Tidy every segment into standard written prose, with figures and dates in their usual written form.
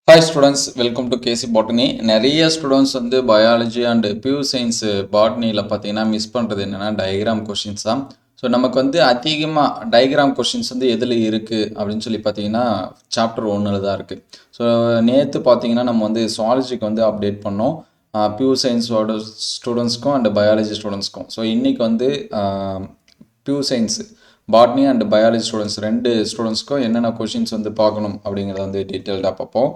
Hi students, welcome to KC Botany. நிறைய students வந்து biology and pure science பாட்னியில் பார்த்தீங்கன்னா miss பண்ணுறது என்னென்னா டயக்ராம் கொஷின்ஸ் தான். ஸோ நமக்கு வந்து அதிகமாக டயக்ராம் கொஷின்ஸ் வந்து எதில் இருக்குது அப்படின்னு சொல்லி பார்த்தீங்கன்னா சாப்டர் 1 தான் இருக்குது. ஸோ நேற்று பார்த்தீங்கன்னா நம்ம வந்து சுவாலஜிக்கு வந்து அப்டேட் பண்ணோம் பியூர் சயின்ஸோட ஸ்டூடெண்ட்ஸ்க்கும் அண்ட் பயாலஜி ஸ்டூடெண்ட்ஸ்க்கும். ஸோ இன்றைக்கி வந்து pure science botany and biology students ரெண்டு ஸ்டூடெண்ட்ஸ்க்கும் என்னென்ன கொஷின்ஸ் வந்து பார்க்கணும் அப்படிங்கிறத வந்து டீட்டெயில்டாக பார்ப்போம்.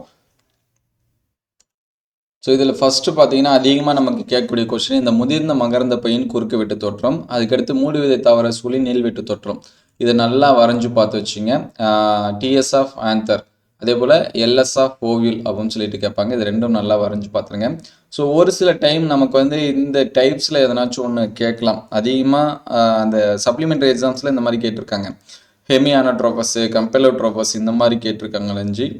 ஸோ இதில் ஃபஸ்ட்டு பார்த்தீங்கன்னா அதிகமாக நமக்கு கேட்கக்கூடிய கொஸ்டின் இந்த முதிர்ந்த மகரந்த பையின் குறுக்கு வெட்டு தோற்றம், அதுக்கடுத்து மூடு விதை தவற சுழி நீள் வெட்டு தோற்றம். இதை நல்லா வரைஞ்சி பார்த்து வச்சுங்க. டிஎஸ் ஆஃப் ஆந்தர், அதே போல் எல்எஸ் ஆஃப் ஓவியல் அப்படின்னு சொல்லிட்டு கேட்பாங்க. இது ரெண்டும் நல்லா வரைஞ்சி பார்த்துருங்க. ஸோ ஒரு சில டைம் நமக்கு வந்து இந்த டைப்ஸில் எதனாச்சும் ஒன்று கேட்கலாம். அதிகமாக அந்த சப்ளிமெண்ட்ரி எக்ஸாம்ஸில் இந்த மாதிரி கேட்டிருக்காங்க. ஹெமியானோட்ரோபஸு, கம்பெலோட்ரோபஸ் இந்த மாதிரி கேட்டிருக்காங்க.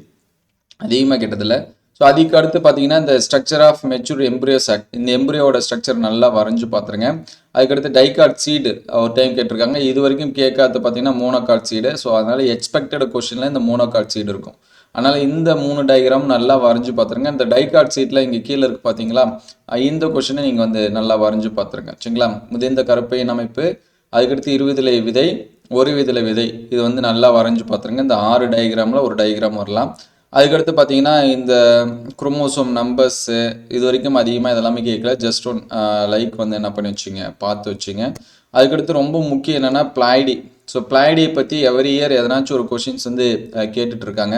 அதிகமாக கேட்டதில்லை. ஸோ அதுக்கு அடுத்து பார்த்தீங்கன்னா இந்த structure of mature embryo sac, இந்த எம்ப்ரியோட ஸ்ட்ரக்சர் நல்லா வரைஞ்சி பார்த்துருங்க. அதுக்கடுத்து டைகார்ட் சீடு ஒரு டைம் கேட்டிருக்காங்க. இது வரைக்கும் கேட்காது பார்த்தீங்கன்னா மோனோகார்ட் சீடு. ஸோ அதனால் எக்ஸ்பெக்டட் கொஸ்டினில் இந்த மோனோகார்ட் சீடு இருக்கும். அதனால் இந்த 3 டயக்ராம் நல்லா வரைஞ்சி பார்த்துருங்க. இந்த டைகார்ட் சீட்டில் இங்கே கீழே இருக்குது பார்த்தீங்களா, இந்த கொஸ்டினை நீங்கள் வந்து நல்லா வரைஞ்சி பார்த்துருங்க. சரிங்களா, முதிர்ந்த கருப்பையின் அமைப்பு, அதுக்கடுத்து 20 விதை, ஒரு விதிலை விதை, இது வந்து நல்லா வரைஞ்சி பார்த்துருங்க. இந்த 6 டயக்ராமில் ஒரு டயக்ராம் வரலாம். அதுக்கடுத்து பார்த்தீங்கன்னா இந்த குரோமோசோம் நம்பர்ஸு இது வரைக்கும் அதிகமாக இதெல்லாமே கேட்கல. ஜஸ்ட் ஒன் லைக் வந்து என்ன பண்ணி வச்சுங்க, பார்த்து வச்சுங்க. அதுக்கடுத்து ரொம்ப முக்கியம் என்னென்னா பிளாய்டி. ஸோ பிளாய்டியை பற்றி எவரி இயர் எதனாச்சும் ஒரு கொஷின்ஸ் வந்து கேட்டுட்ருக்காங்க.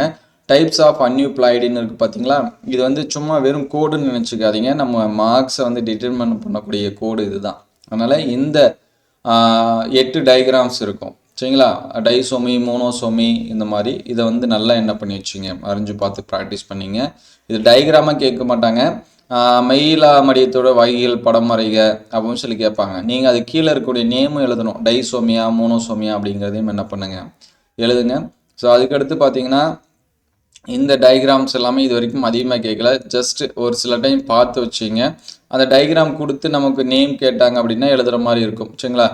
டைப்ஸ் ஆஃப் அன்யூ பிளாய்டின்னு இருக்குது பார்த்தீங்களா. இது வந்து சும்மா வெறும் கோடுன்னு நினச்சிக்காதீங்க. நம்ம மார்க்ஸை வந்து டிட்டர்மின் பண்ணக்கூடிய கோடு இது தான். அதனால் இந்த 8 டயக்ராம்ஸ் இருக்கும். சரிங்களா, டைசோமி, மோனோசோமி இந்த மாதிரி இதை வந்து நல்லா என்ன பண்ணி வச்சுங்க, வரைஞ்சி பார்த்து ப்ராக்டிஸ் பண்ணிங்க. இது டயக்ராமாக கேட்க மாட்டாங்க. மெயிலா மடியத்தோட வகைகள் படம் வரைக அப்படின்னு சொல்லி கேட்பாங்க. நீங்கள் அது கீழே இருக்கக்கூடிய நேமும் எழுதணும். டைசோமியா, மோனோசோமியா அப்படிங்கிறதையும் என்ன பண்ணுங்க, எழுதுங்க. ஸோ அதுக்கடுத்து பார்த்தீங்கன்னா இந்த டயக்ராம்ஸ் எல்லாமே இது வரைக்கும் அதிகமாக கேட்கல. ஜஸ்ட் ஒரு சில டைம் பார்த்து வச்சிங்க. அந்த டயக்ராம் கொடுத்து நமக்கு நேம் கேட்டாங்க அப்படின்னா எழுதுகிற மாதிரி இருக்கும். சரிங்களா,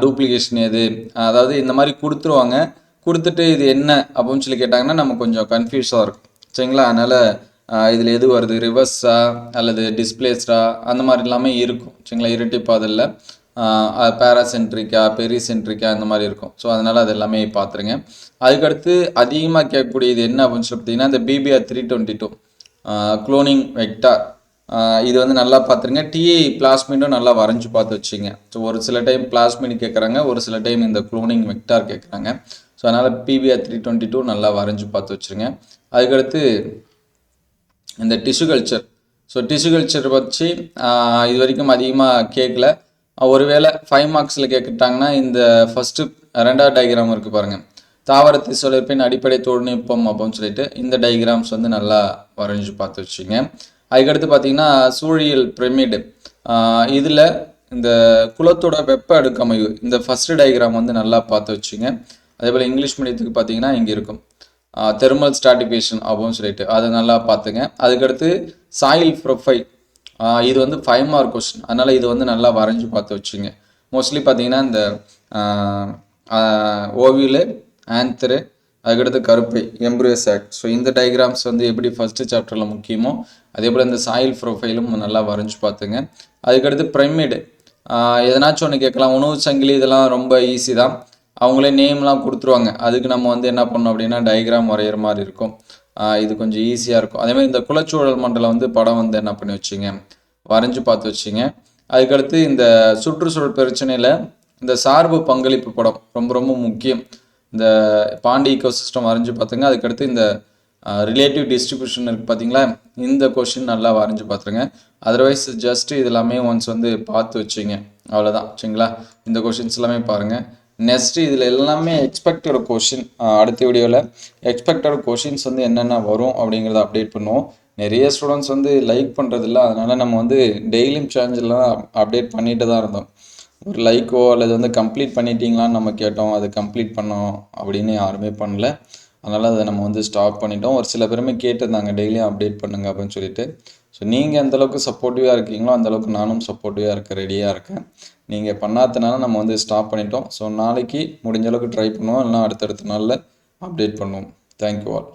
டூப்ளிகேஷன் எது, அதாவது இந்த மாதிரி கொடுத்துருவாங்க. கொடுத்துட்டு இது என்ன அப்படின்னு சொல்லி கேட்டாங்கன்னா நம்ம கொஞ்சம் கன்ஃபியூஸாக இருக்கும். சரிங்களா, அதனால் இதில் எது வருது, ரிவர்ஸா அல்லது டிஸ்பிளேஸ்டா அந்த மாதிரி எல்லாமே இருக்கும். சரிங்களா, இரட்டிப்பாதலில் பேராசென்ட்ரிக்கா, பெரிசென்ட்ரிக்கா இந்த மாதிரி இருக்கும். ஸோ அதனால் அது எல்லாமே பார்த்துருங்க. அதுக்கடுத்து அதிகமாக கேட்கக்கூடியது என்ன அப்படின்னு சொல்லி பார்த்தீங்கன்னா இந்த பிபிஆர் 322 குளோனிங் வெக்டார். இது வந்து நல்லா பார்த்துருங்க. டிஐ பிளாஸ்மிடும் நல்லா வரைஞ்சி பார்த்து வச்சுங்க. ஸோ ஒரு சில டைம் பிளாஸ்மிட் கேட்குறாங்க, ஒரு சில டைம் இந்த குளோனிங் வெக்டார் கேட்குறாங்க. ஸோ அதனால் பிபிஆர் 322 நல்லா வரைஞ்சி பார்த்து வச்சுருங்க. அதுக்கடுத்து இந்த tissue culture. So tissue culture வச்சு இது வரைக்கும் அதிகமாக கேட்கல. ஒருவேளை 5 மார்க்ஸில் கேட்டுட்டாங்கன்னா இந்த ஃபஸ்ட்டு 2வது டயக்ராம் இருக்குது பாருங்கள், தாவரத்தை சுழற்பின் அடிப்படை தொழில்நுட்பம் அப்படின்னு சொல்லிட்டு இந்த டயக்ராம்ஸ் வந்து நல்லா வரைஞ்சி பார்த்து வச்சுங்க. அதுக்கடுத்து பார்த்தீங்கன்னா சூழியல் பிரமிடு. இதில் இந்த குலத்தோட வெப்ப அடுக்கமைவு இந்த ஃபஸ்ட்டு டயக்ராம் வந்து நல்லா பார்த்து வச்சுங்க. அதே போல் இங்கிலீஷ் மீடியத்துக்கு பார்த்தீங்கன்னா இங்கே இருக்கும் தெர்மல் ஸ்ட்ராட்டிஃபிகேஷன் அப்படின்னு சொல்லிட்டு அதை நல்லா பார்த்துங்க. அதுக்கடுத்து சாயில் ப்ரொஃபைல், இது வந்து 5 மார்க் கொஸ்டின். அதனால் இது வந்து நல்லா வரைஞ்சி பார்த்து வச்சுங்க. மோஸ்ட்லி பார்த்தீங்கன்னா இந்த ஓவியல், ஆந்தரு, அதுக்கடுத்து கருப்பை, எம்ப்ரியோ சாக். ஸோ இந்த டயக்ராம்ஸ் வந்து எப்படி ஃபஸ்ட்டு சாப்டரில் முக்கியமோ அதே போல் இந்த சாயில் ப்ரொஃபைலும் நல்லா வரைஞ்சி பார்த்துங்க. அதுக்கடுத்து பிரமிடு, எதனாச்சும் ஒன்று கேட்கலாம். உணவு சங்கிலி இதெல்லாம் ரொம்ப ஈஸி தான். அவங்களே நேம்லாம் கொடுத்துருவாங்க. அதுக்கு நம்ம வந்து என்ன பண்ணோம் அப்படின்னா டயக்ராம் வரைகிற மாதிரி இருக்கும். இது கொஞ்சம் ஈஸியாக இருக்கும். அதேமாதிரி இந்த குலச்சூழல் மண்டலம் வந்து படம் வந்து என்ன பண்ணி வச்சிங்க, வரைஞ்சி பார்த்து வச்சிங்க. அதுக்கடுத்து இந்த சுற்றுச்சூழல் பிரச்சனையில் இந்த சார்பு பங்களிப்பு படம் ரொம்ப ரொம்ப முக்கியம். இந்த பாண்டி ஈகோசிஸ்டம் வரைஞ்சி பார்த்துங்க. அதுக்கடுத்து இந்த ரிலேட்டிவ் டிஸ்ட்ரிபியூஷன் இருக்குது பார்த்தீங்களா, இந்த கொஷின் நல்லா வரைஞ்சி பார்த்துருங்க. அதர்வைஸ் ஜஸ்ட்டு இது எல்லாமே ஒன்ஸ் வந்து பார்த்து வச்சிங்க, அவ்வளோதான். சரிங்களா, இந்த கொஷின்ஸ் எல்லாமே பாருங்கள். நெக்ஸ்ட்டு இதில் எல்லாமே எக்ஸ்பெக்டட் கொஷின். அடுத்த வீடியோவில் எக்ஸ்பெக்டட் கொஷின்ஸ் வந்து என்னென்ன வரும் அப்படிங்கிறத அப்டேட் பண்ணுவோம். நிறைய ஸ்டூடெண்ட்ஸ் வந்து லைக் பண்ணுறதில்ல. அதனால் நம்ம வந்து டெய்லியும் சேனல்லாம் அப்டேட் பண்ணிட்டு தான் இருந்தோம். ஒரு லைக்கோ அல்லது வந்து கம்ப்ளீட் பண்ணிட்டீங்களான்னு நம்ம கேட்டோம். அது கம்ப்ளீட் பண்ணோம் அப்படின்னு யாருமே பண்ணல. அதனால் அதை நம்ம வந்து ஸ்டாப் பண்ணிட்டோம். ஒரு சில பேருமே கேட்டிருந்தாங்க டெய்லியும் அப்டேட் பண்ணுங்க அப்படின்னு சொல்லிட்டு. ஸோ நீங்கள் எந்தளவுக்கு சப்போர்ட்டிவாக இருக்கீங்களோ அந்தளவுக்கு நானும் சப்போர்ட்டிவாக இருக்க ரெடியாக இருக்கேன். நீங்கள் பண்ணாதனால நம்ம வந்து ஸ்டாப் பண்ணிட்டோம். ஸோ நாளைக்கு முடிஞ்ச அளவுக்கு ட்ரை பண்ணுவோம், இல்லைனா அடுத்தடுத்த நாளில் அப்டேட் பண்ணுவோம். Thank you all.